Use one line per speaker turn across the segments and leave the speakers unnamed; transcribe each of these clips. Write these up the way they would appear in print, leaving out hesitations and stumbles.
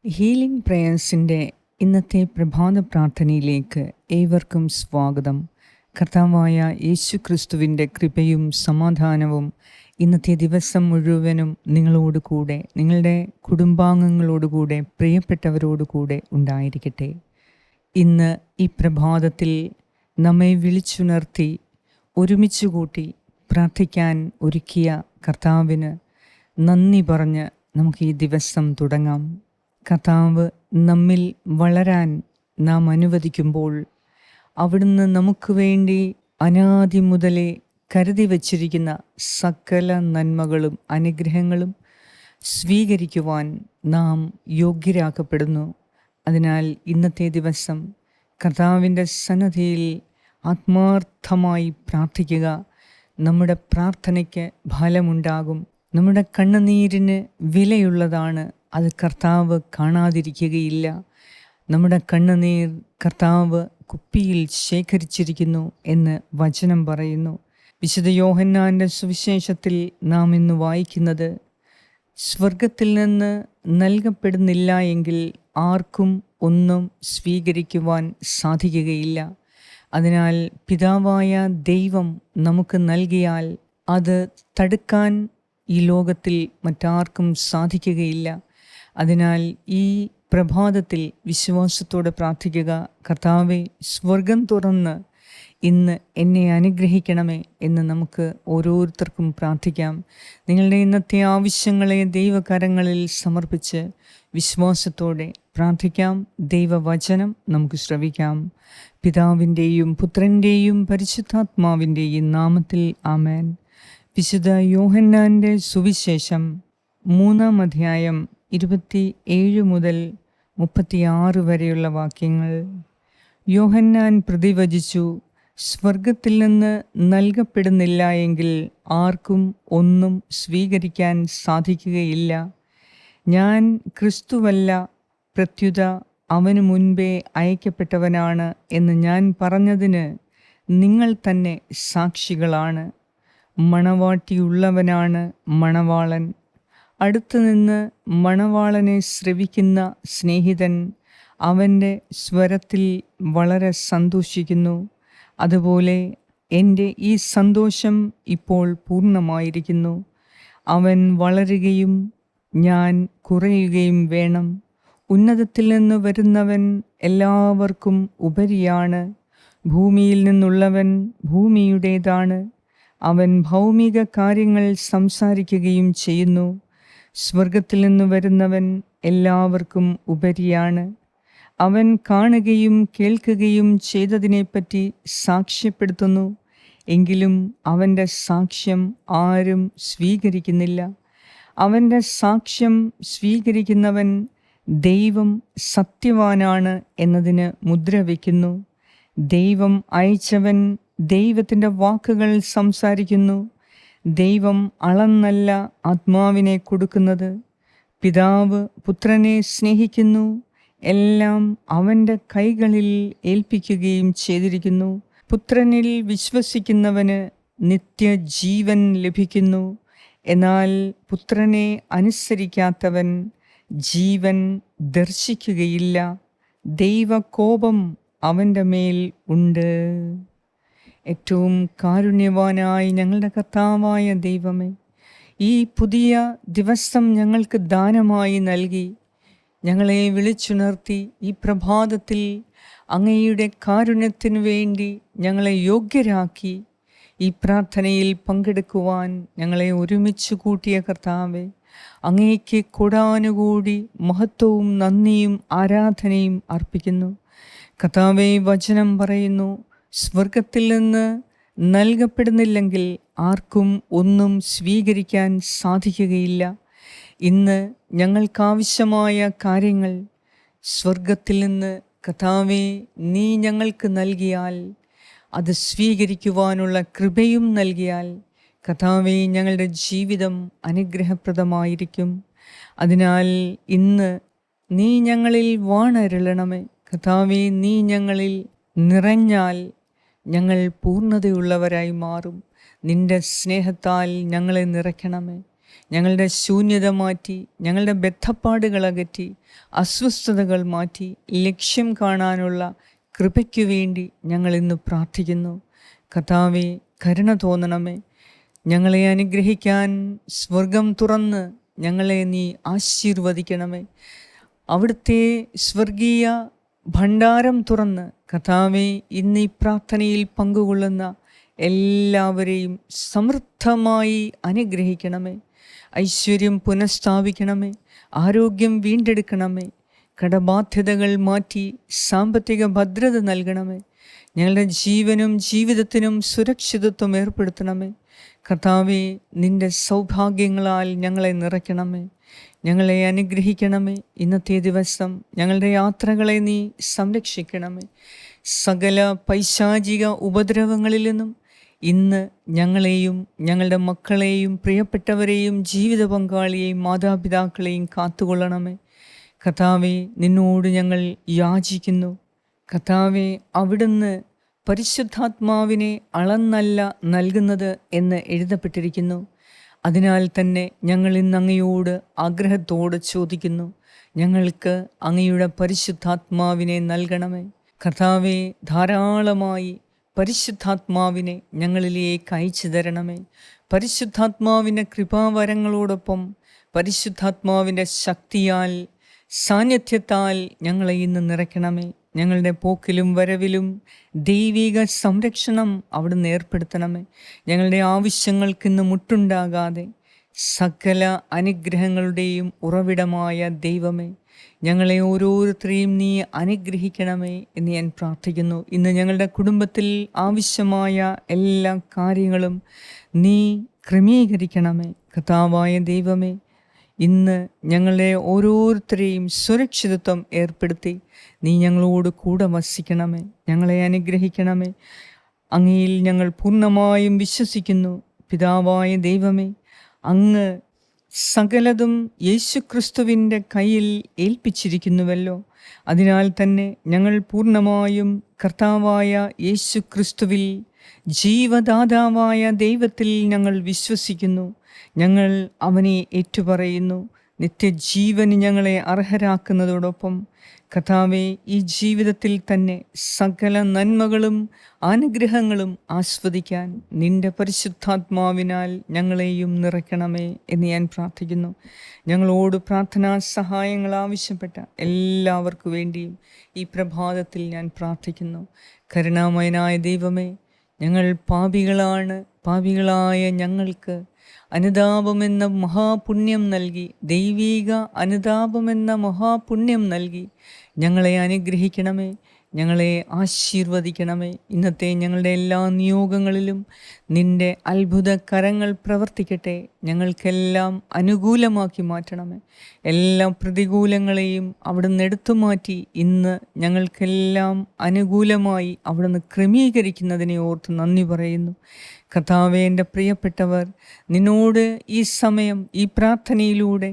Healing പ്രേയേഴ്സിൻ്റെ ഇന്നത്തെ പ്രഭാത പ്രാർത്ഥനയിലേക്ക് ഏവർക്കും സ്വാഗതം. കർത്താവായ യേശു ക്രിസ്തുവിൻ്റെ കൃപയും സമാധാനവും ഇന്നത്തെ ദിവസം മുഴുവനും നിങ്ങളോടുകൂടെ, നിങ്ങളുടെ കുടുംബാംഗങ്ങളോടുകൂടെ, പ്രിയപ്പെട്ടവരോടുകൂടെ ഉണ്ടായിരിക്കട്ടെ. ഇന്ന് ഈ പ്രഭാതത്തിൽ നമ്മെ വിളിച്ചുണർത്തി ഒരുമിച്ച് കൂട്ടി പ്രാർത്ഥിക്കാൻ ഒരുക്കിയ കർത്താവിന് നന്ദി പറഞ്ഞ് നമുക്ക് ഈ ദിവസം തുടങ്ങാം. കർത്താവ് നമ്മിൽ വളരാൻ നാം അനുവദിക്കുമ്പോൾ അവിടുന്ന് നമുക്ക് വേണ്ടി അനാദി മുതലേ കരുതി വച്ചിരിക്കുന്ന സകല നന്മകളും അനുഗ്രഹങ്ങളും സ്വീകരിക്കുവാൻ നാം യോഗ്യരാക്കപ്പെടുന്നു. അതിനാൽ ഇന്നത്തെ ദിവസം കർത്താവിൻ്റെ സന്നിധിയിൽ ആത്മാർത്ഥമായി പ്രാർത്ഥിക്കുക. നമ്മുടെ പ്രാർത്ഥനയ്ക്ക് ഫലമുണ്ടാകും. നമ്മുടെ കണ്ണുനീരിന് വിലയുള്ളതാണ്. അത് കർത്താവ് കാണാതിരിക്കുകയില്ല. നമ്മുടെ കണ്ണുനീർ കർത്താവ് കുപ്പിയിൽ ശേഖരിച്ചിരിക്കുന്നു എന്ന് വചനം പറയുന്നു. വിശുദ്ധ യോഹന്നാൻ്റെ സുവിശേഷത്തിൽ നാം ഇന്ന് വായിക്കുന്നത്, സ്വർഗത്തിൽ നിന്ന് നൽകപ്പെടുന്നില്ല എങ്കിൽ ആർക്കും ഒന്നും സ്വീകരിക്കുവാൻ സാധിക്കുകയില്ല. അതിനാൽ പിതാവായ ദൈവം നമുക്ക് നൽകിയാൽ അത് തടുക്കാൻ ഈ ലോകത്തിൽ മറ്റാർക്കും സാധിക്കുകയില്ല. അതിനാൽ ഈ പ്രഭാതത്തിൽ വിശ്വാസത്തോടെ പ്രാർത്ഥിക്കുക. കർത്താവെ, സ്വർഗം തുറന്ന് ഇന്ന് എന്നെ അനുഗ്രഹിക്കണമേ എന്ന് നമുക്ക് ഓരോരുത്തർക്കും പ്രാർത്ഥിക്കാം. നിങ്ങളുടെ ഇന്നത്തെ ആവശ്യങ്ങളെ ദൈവകരങ്ങളിൽ സമർപ്പിച്ച് വിശ്വാസത്തോടെ പ്രാർത്ഥിക്കാം. ദൈവവചനം നമുക്ക് ശ്രവിക്കാം. പിതാവിൻ്റെയും പുത്രൻ്റെയും പരിശുദ്ധാത്മാവിൻ്റെയും നാമത്തിൽ ആമേൻ. വിശുദ്ധ യോഹന്നാൻ്റെ സുവിശേഷം 3-ാം അധ്യായം 27 മുതൽ 36 വരെയുള്ള വാക്യങ്ങൾ. യോഹന്നാൻ പ്രതിവചിച്ചു, സ്വർഗത്തിൽ നിന്ന് നൽകപ്പെടുന്നില്ല എങ്കിൽ ആർക്കും ഒന്നും സ്വീകരിക്കാൻ സാധിക്കുകയില്ല. ഞാൻ ക്രിസ്തുവല്ല, പ്രത്യുത അവന് മുൻപേ അയക്കപ്പെട്ടവനാണ് എന്ന് ഞാൻ പറഞ്ഞതിന് നിങ്ങൾ തന്നെ സാക്ഷികളാണ്. മണവാട്ടിയുള്ളവനാണ് മണവാളൻ. അടുത്തുനിന്ന് മണവാളനെ ശ്രവിക്കുന്ന സ്നേഹിതൻ അവൻ്റെ സ്വരത്തിൽ വളരെ സന്തോഷിക്കുന്നു. അതുപോലെ എൻ്റെ ഈ സന്തോഷം ഇപ്പോൾ പൂർണ്ണമായിരിക്കുന്നു. അവൻ വളരുകയും ഞാൻ കുറയുകയും വേണം. ഉന്നതത്തിൽ നിന്ന് വരുന്നവൻ എല്ലാവർക്കും ഉപരിയാണ്. ഭൂമിയിൽ നിന്നുള്ളവൻ ഭൂമിയുടേതാണ്. അവൻ ഭൗമിക കാര്യങ്ങൾ സംസാരിക്കുകയും ചെയ്യുന്നു. സ്വർഗത്തിൽ നിന്ന് വരുന്നവൻ എല്ലാവർക്കും ഉപരിയാണ്. അവൻ കാണുകയും കേൾക്കുകയും ചെയ്തതിനെപ്പറ്റി സാക്ഷ്യപ്പെടുത്തുന്നു. എങ്കിലും അവൻ്റെ സാക്ഷ്യം ആരും സ്വീകരിക്കുന്നില്ല. അവൻ്റെ സാക്ഷ്യം സ്വീകരിക്കുന്നവൻ ദൈവം സത്യവാനാണ് എന്നതിന് മുദ്ര വയ്ക്കുന്നു. ദൈവം അയച്ചവൻ ദൈവത്തിൻ്റെ വാക്കുകൾ സംസാരിക്കുന്നു. ദൈവം അളന്നല്ല ആത്മാവിനെ കൊടുക്കുന്നത്. പിതാവ് പുത്രനെ സ്നേഹിക്കുന്നു. എല്ലാം അവൻ്റെ കൈകളിൽ ഏൽപ്പിക്കുകയും ചെയ്തിരിക്കുന്നു. പുത്രനിൽ വിശ്വസിക്കുന്നവന് നിത്യജീവൻ ലഭിക്കുന്നു. എന്നാൽ പുത്രനെ അനുസരിക്കാത്തവൻ ജീവൻ ദർശിക്കുകയില്ല. ദൈവകോപം അവൻ്റെ മേൽ ഉണ്ട്. ഏറ്റവും കാരുണ്യവാനായി ഞങ്ങളുടെ കർത്താവായ ദൈവമേ, ഈ പുതിയ ദിവസം ഞങ്ങൾക്ക് ദാനമായി നൽകി ഞങ്ങളെ വിളിച്ചുണർത്തി ഈ പ്രഭാതത്തിൽ അങ്ങയുടെ കാരുണ്യത്തിനു വേണ്ടി ഞങ്ങളെ യോഗ്യരാക്കി ഈ പ്രാർത്ഥനയിൽ പങ്കെടുക്കുവാൻ ഞങ്ങളെ ഒരുമിച്ച് കൂട്ടിയ കർത്താവേ, അങ്ങേക്ക് കൊടാനുകൂടി മഹത്വവും നന്ദിയും ആരാധനയും അർപ്പിക്കുന്നു. കർത്താവേ, വചനം പറയുന്നു, സ്വർഗത്തിൽ നിന്ന് നൽകപ്പെടുന്നില്ലെങ്കിൽ ആർക്കും ഒന്നും സ്വീകരിക്കാൻ സാധിക്കുകയില്ല. ഇന്ന് ഞങ്ങൾക്കാവശ്യമായ കാര്യങ്ങൾ സ്വർഗത്തിൽ നിന്ന് കർത്താവേ നീ ഞങ്ങൾക്ക് നൽകിയാൽ, അത് സ്വീകരിക്കുവാനുള്ള കൃപയും നൽകിയാൽ കർത്താവേ ഞങ്ങളുടെ ജീവിതം അനുഗ്രഹപ്രദമായിരിക്കും. അതിനാൽ ഇന്ന് നീ ഞങ്ങളിൽ വാണരുളണമേ. കർത്താവേ, നീ ഞങ്ങളിൽ നിറഞ്ഞാൽ ഞങ്ങൾ പൂർണ്ണതയുള്ളവരായി മാറും. നിൻ്റെ സ്നേഹത്താൽ ഞങ്ങളെ നിറയ്ക്കണമേ. ഞങ്ങളുടെ ശൂന്യത മാറ്റി, ഞങ്ങളുടെ ബദ്ധപ്പാടുകൾ അകറ്റി, അസ്വസ്ഥതകൾ മാറ്റി ലക്ഷ്യം കാണാനുള്ള കൃപയ്ക്കു വേണ്ടി ഞങ്ങൾ ഇന്ന് പ്രാർത്ഥിക്കുന്നു. കർത്താവേ, കരുണ തോന്നണമേ. ഞങ്ങളെ അനുഗ്രഹിക്കാൻ സ്വർഗം തുറന്ന് ഞങ്ങളെ നീ ആശീർവദിക്കണമേ. അവിടുത്തെ സ്വർഗീയ ഭണ്ഡാരം തുറന്ന് കർത്താവേ, ഇന്ന് ഈ പ്രാർത്ഥനയിൽ പങ്കുകൊള്ളുന്ന എല്ലാവരെയും സമൃദ്ധമായി അനുഗ്രഹിക്കണമേ. ഐശ്വര്യം പുനഃസ്ഥാപിക്കണമേ. ആരോഗ്യം വീണ്ടെടുക്കണമേ. കടബാധ്യതകൾ മാറ്റി സാമ്പത്തിക ഭദ്രത നൽകണമേ. ഞങ്ങളുടെ ജീവനും ജീവിതത്തിനും സുരക്ഷിതത്വം ഏർപ്പെടുത്തണമേ. കർത്താവേ, നിൻ്റെ സൗഭാഗ്യങ്ങളാൽ ഞങ്ങളെ നിറയ്ക്കണമേ. ഞങ്ങളെ അനുഗ്രഹിക്കണമേ. ഇന്നത്തെ ദിവസം ഞങ്ങളുടെ യാത്രകളെ നീ സംരക്ഷിക്കണമേ. സകല പൈശാചിക ഉപദ്രവങ്ങളിൽ നിന്നും ഇന്ന് ഞങ്ങളെയും ഞങ്ങളുടെ മക്കളെയും പ്രിയപ്പെട്ടവരെയും ജീവിത പങ്കാളിയെയും മാതാപിതാക്കളെയും കാത്തുകൊള്ളണമേ. കർത്താവേ, നിന്നോട് ഞങ്ങൾ യാചിക്കുന്നു. കർത്താവേ, അവിടുന്ന് പരിശുദ്ധാത്മാവിനെ അളന്നല്ല നൽകുന്നത് എന്ന് എഴുതപ്പെട്ടിരിക്കുന്നു. അതിനാൽ തന്നെ ഞങ്ങൾ ഇന്ന് അങ്ങയോട് ആഗ്രഹത്തോടെ ചോദിക്കുന്നു, ഞങ്ങൾക്ക് അങ്ങയുടെ പരിശുദ്ധാത്മാവിനെ നൽകണമേ. കർത്താവേ, ധാരാളമായി പരിശുദ്ധാത്മാവിനെ ഞങ്ങളിലേക്ക് അയച്ചു തരണമേ. പരിശുദ്ധാത്മാവിൻ്റെ കൃപാവരങ്ങളോടൊപ്പം പരിശുദ്ധാത്മാവിൻ്റെ ശക്തിയാൽ, സാന്നിധ്യത്താൽ ഞങ്ങളെ ഇന്ന് നിറയ്ക്കണമേ. ഞങ്ങളുടെ പോക്കിലും വരവിലും ദൈവിക സംരക്ഷണം അവിടുന്ന് ഏർപ്പെടുത്തണമേ. ഞങ്ങളുടെ ആവശ്യങ്ങൾക്കിന്ന് മുട്ടുണ്ടാകാതെ സകല അനുഗ്രഹങ്ങളുടെയും ഉറവിടമായ ദൈവമേ, ഞങ്ങളെ ഓരോരുത്തരെയും നീ അനുഗ്രഹിക്കണമേ എന്ന് ഞാൻ പ്രാർത്ഥിക്കുന്നു. ഇന്ന് ഞങ്ങളുടെ കുടുംബത്തിൽ ആവശ്യമായ എല്ലാ കാര്യങ്ങളും നീ ക്രമീകരിക്കണമേ. കർത്താവായ ദൈവമേ, ഇന്ന് ഞങ്ങളെ ഓരോരുത്തരെയും സുരക്ഷിതത്വം ഏർപ്പെടുത്തി നീ ഞങ്ങളോട് കൂടെ വസിക്കണമേ. ഞങ്ങളെ അനുഗ്രഹിക്കണമേ. അങ്ങയിൽ ഞങ്ങൾ പൂർണ്ണമായും വിശ്വസിക്കുന്നു. പിതാവായ ദൈവമേ, അങ്ങ് സകലതും യേശുക്രിസ്തുവിൻ്റെ കയ്യിൽ ഏൽപ്പിച്ചിരിക്കുന്നുവല്ലോ. അതിനാൽ തന്നെ ഞങ്ങൾ പൂർണ്ണമായും കർത്താവായ യേശുക്രിസ്തുവിൽ, ജീവദാതാവായ ദൈവത്തിൽ ഞങ്ങൾ വിശ്വസിക്കുന്നു. ഞങ്ങൾ അവനെ ഏറ്റുപറയുന്നു. നിത്യജീവന് ഞങ്ങളെ അർഹരാക്കുന്നതോടൊപ്പം കർത്താവേ, ഈ ജീവിതത്തിൽ തന്നെ സകല നന്മകളും അനുഗ്രഹങ്ങളും ആസ്വദിക്കാൻ നിൻ്റെ പരിശുദ്ധാത്മാവിനാൽ ഞങ്ങളെയും നിറയ്ക്കണമേ എന്ന് ഞാൻ പ്രാർത്ഥിക്കുന്നു. ഞങ്ങളോട് പ്രാർത്ഥനാ സഹായങ്ങൾ ആവശ്യപ്പെട്ട എല്ലാവർക്കു വേണ്ടിയും ഈ പ്രഭാതത്തിൽ ഞാൻ പ്രാർത്ഥിക്കുന്നു. കരുണാമയനായ ദൈവമേ, ഞങ്ങൾ പാപികളാണ്. പാപികളായ ഞങ്ങൾക്ക് അനുതാപമെന്ന മഹാപുണ്യം നൽകി, ദൈവീക അനുതാപമെന്ന മഹാപുണ്യം നൽകി ഞങ്ങളെ അനുഗ്രഹിക്കണമേ. ഞങ്ങളെ ആശീർവദിക്കണമേ. ഇന്നത്തെ ഞങ്ങളുടെ എല്ലാ നിയോഗങ്ങളിലും നിൻ്റെ അത്ഭുത കരങ്ങൾ പ്രവർത്തിക്കട്ടെ. ഞങ്ങൾക്കെല്ലാം അനുകൂലമാക്കി മാറ്റണമേ. എല്ലാ പ്രതികൂലങ്ങളെയും അവിടുന്ന് എടുത്തു മാറ്റി ഇന്ന് ഞങ്ങൾക്കെല്ലാം അനുകൂലമായി അവിടുന്ന് ക്രമീകരിക്കുന്നതിനെ ഓർത്ത് നന്ദി പറയുന്നു. കർത്താവേ, എൻ്റെ പ്രിയപ്പെട്ടവർ നിന്നോട് ഈ സമയം ഈ പ്രാർത്ഥനയിലൂടെ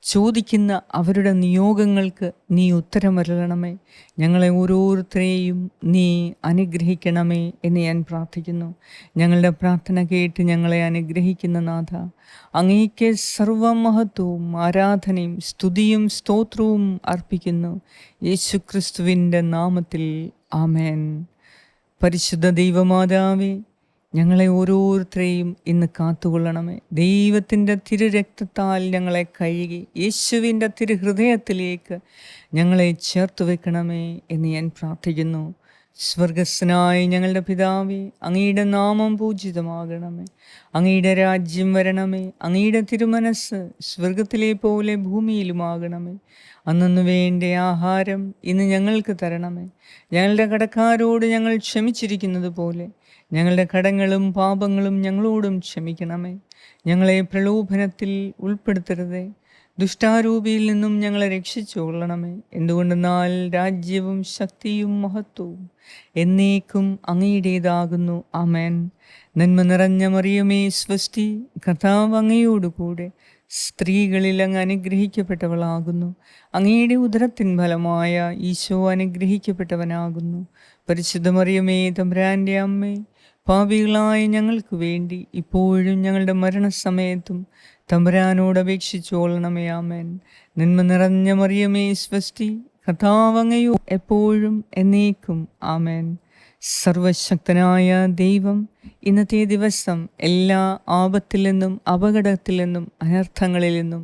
ചോദിക്കുന്ന അവരുടെ നിയോഗങ്ങൾക്ക് നീ ഉത്തരമരുളണമേ. ഞങ്ങളെ ഓരോരുത്തരെയും നീ അനുഗ്രഹിക്കണമേ എന്ന് ഞാൻ പ്രാർത്ഥിക്കുന്നു. ഞങ്ങളുടെ പ്രാർത്ഥന കേട്ട് ഞങ്ങളെ അനുഗ്രഹിക്കുന്ന നാഥ, അങ്ങേക്ക് സർവമഹത്വവും ആരാധനയും സ്തുതിയും സ്തോത്രവും അർപ്പിക്കുന്നു. യേശുക്രിസ്തുവിൻ്റെ നാമത്തിൽ ആമേൻ. പരിശുദ്ധ ദൈവമാതാവേ, ഞങ്ങളെ ഓരോരുത്തരെയും ഇന്ന് കാത്തുകൊള്ളണമേ. ദൈവത്തിൻ്റെ തിരുരക്തത്താൽ ഞങ്ങളെ കഴുകി യേശുവിൻ്റെ തിരുഹൃദയത്തിലേക്ക് ഞങ്ങളെ ചേർത്ത് വെക്കണമേ എന്ന് ഞാൻ പ്രാർത്ഥിക്കുന്നു. സ്വർഗസ്സനായ ഞങ്ങളുടെ പിതാവേ, അങ്ങയുടെ നാമം പൂജിതമാകണമേ. അങ്ങയുടെ രാജ്യം വരണമേ. അങ്ങയുടെ തിരുമനസ് സ്വർഗത്തിലെ പോലെ ഭൂമിയിലുമാകണമേ. അന്നു വേണ്ട ആഹാരം ഇന്ന് ഞങ്ങൾക്ക് തരണമേ. ഞങ്ങളുടെ കടക്കാരോട് ഞങ്ങൾ ക്ഷമിച്ചിരിക്കുന്നത് പോലെ ഞങ്ങളുടെ കടങ്ങളും പാപങ്ങളും ഞങ്ങളോടും ക്ഷമിക്കണമേ. ഞങ്ങളെ പ്രലോഭനത്തിൽ ഉൾപ്പെടുത്തരുതേ, ദുഷ്ടാരൂപിയിൽ നിന്നും ഞങ്ങളെ രക്ഷിച്ചുകൊള്ളണമേ. എന്തുകൊണ്ടെന്നാൽ രാജ്യവും ശക്തിയും മഹത്വവും എന്നേക്കും അങ്ങയുടേതാകുന്നു. ആമേൻ. നന്മ നിറഞ്ഞ മറിയമേ സ്വസ്തി, കർത്താവ് അങ്ങയോടുകൂടെ സ്ത്രീകളിൽ അങ്ങ് അനുഗ്രഹിക്കപ്പെട്ടവളാകുന്നു. അങ്ങയുടെ ഉദരത്തിൻ ഫലമായ ഈശോ അനുഗ്രഹിക്കപ്പെട്ടവനാകുന്നു. പരിശുദ്ധ മറിയമേ, തമ്പുരാൻ്റെ അമ്മേ, പാപികളായ ഞങ്ങൾക്ക് വേണ്ടി ഇപ്പോഴും ഞങ്ങളുടെ മരണസമയത്തും തമ്പുരാനോട് അപേക്ഷിച്ചോളണമേ. ആമേൻ. നന്മ നിറഞ്ഞ മറിയമേ സ്വസ്തി, കർത്താവ് അങ്ങയോ എപ്പോഴും എന്നേക്കും. ആമേൻ. സർവശക്തനായ ദൈവം ഇന്നത്തെ ദിവസം എല്ലാ ആപത്തിൽ നിന്നും അപകടത്തിൽ നിന്നും അനർത്ഥങ്ങളിൽ നിന്നും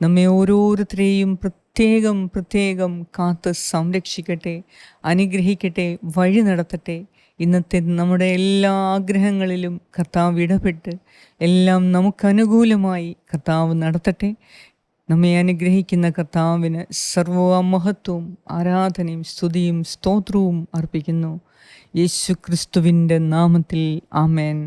നമ്മെ ഓരോരുത്തരെയും പ്രത്യേകം കാത്ത് സംരക്ഷിക്കട്ടെ, അനുഗ്രഹിക്കട്ടെ, വഴി നടത്തട്ടെ. ഇന്നത്തെ നമ്മുടെ എല്ലാ ആഗ്രഹങ്ങളിലും കർത്താവ് ഇടപെട്ട് എല്ലാം നമുക്കനുകൂലമായി കർത്താവ് നടത്തട്ടെ. നമ്മെ അനുഗ്രഹിക്കുന്ന കർത്താവിന് സർവ്വ മഹത്വവും ആരാധനയും സ്തുതിയും സ്തോത്രവും അർപ്പിക്കുന്നു. യേശു ക്രിസ്തുവിൻ്റെ നാമത്തിൽ. ആമേൻ.